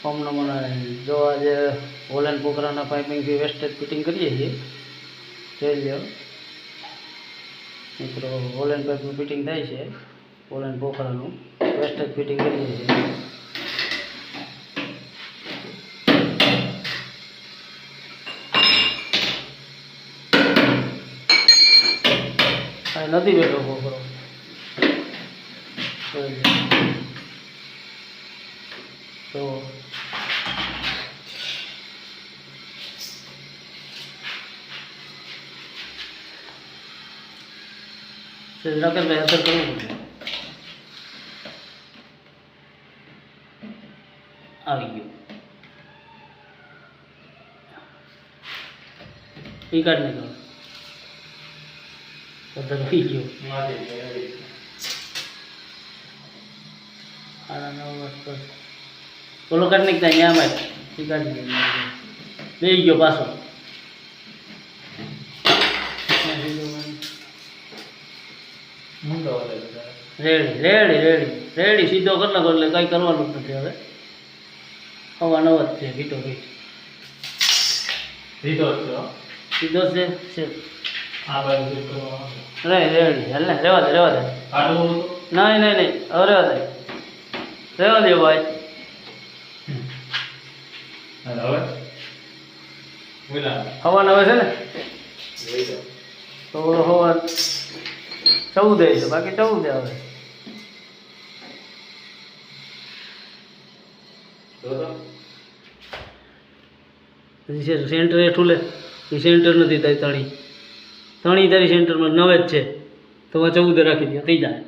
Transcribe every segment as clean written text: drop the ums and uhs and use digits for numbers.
ઓમ નમો નારાયણ। જો આજે Holland પોખરાના પાઇપિંગથી wastage fitting કરીએ છીએ। જોઈ લો મિત્રો, હોલેન્ડ પાઇપનું ફિટિંગ થાય છે। હોલેન્ડ પોખરાનું વેસ્ટેજ ફિટિંગ કરીએ છીએ। આ નથી બેઠો પોખરો, જોઈ લો તો રાકેશભાઈ અસર કરવું પડશે। આવી ગયું, એ કાઢી નીકળો, બધા થઈ ગયો। બોલો કાઢી નીકળતા અહીંયા માં એ કાઢી બે ગયો પાછો। રેડી રેડી રેડી રેડી સીધો કરી નાખો એટલે કંઈ કરવાનું જ નથી। હવે હવા નવ જ છે, ભીટો ભીટ સીધો છે રેડી હાલ ને રેવા દે રેવા દે નહીં નહીં નહીં હવે રેવા દે રેવા દે ભાઈ। હવા નવે છે ને તો હવા 14 છે, બાકી 14 આવે। સેન્ટર હેઠું લે, એ સેન્ટર નથી તારી તણી તણી તારી સેન્ટરમાં 9 જ છે, તો 14 રાખી દે થઈ જાય।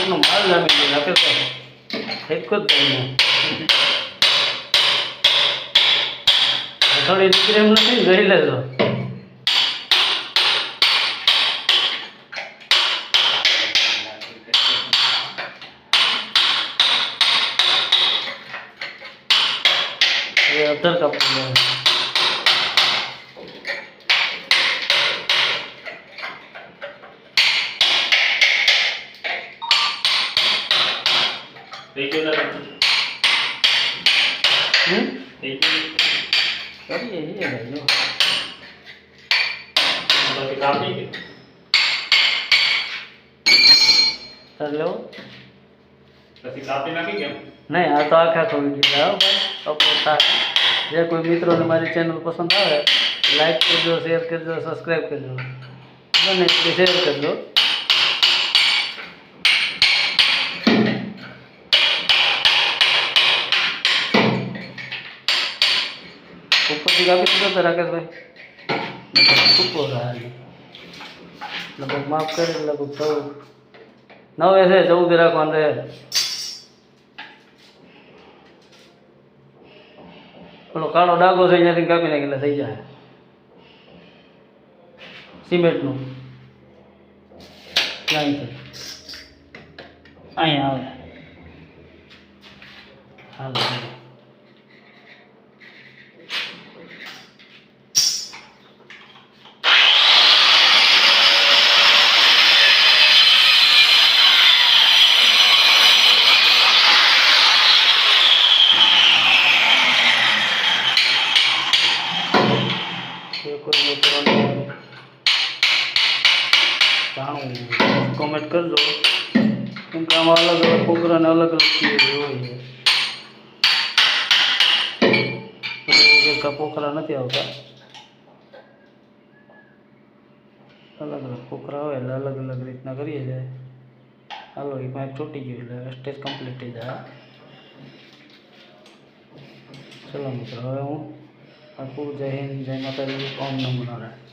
માલ લાવી દે રાકેશ એક જ થઈને થોડી નીકળે એમ નથી, જોઈ લેજો। અધર કાપવું કરીએ છીએ ભાઈ જો લો પછી કાપી નાખી કેમ નહીં, આ તો આખા વિડીયો ભાઈ અપલોડ થાય। જે કોઈ મિત્રોને મારી ચેનલ પસંદ આવે લાઈક કરજો, શેર કરજો, સબસ્ક્રાઈબ કરજો, બને એટલી શેર કરજો। ઉપરથી કાપી દીધો તો રાકેશભાઈ ટૂંકો રહે, લગભગ માફ કરી લગભગ 9 છે, 14 રાખવાનું રહે। પેલો કાળો ડાઘો છે અહીંયાથી કાપી નાખી એટલે થઈ જાય સિમેન્ટનું, ક્યાંય અહીંયા આવે હાલો કોઈ મિત્રોને જાણવું કોમેન્ટ કરજો, કેમ કે આમાં અલગ અલગ પોખરાને અલગ અલગ ચીજ હોય છે। એટલા પોખરા નથી આવતા, અલગ અલગ પોખરા હોય એટલે અલગ અલગ રીતના કરીએ જાય. હાલો એ પાઇપ તૂટી ગયું એટલે સ્ટેજ કમ્પ્લીટ થઈ જાય. ચલો મિત્રો હવે હું આખું જય હિન્દ જય માતાજી ઓમ નમો નારાયણ.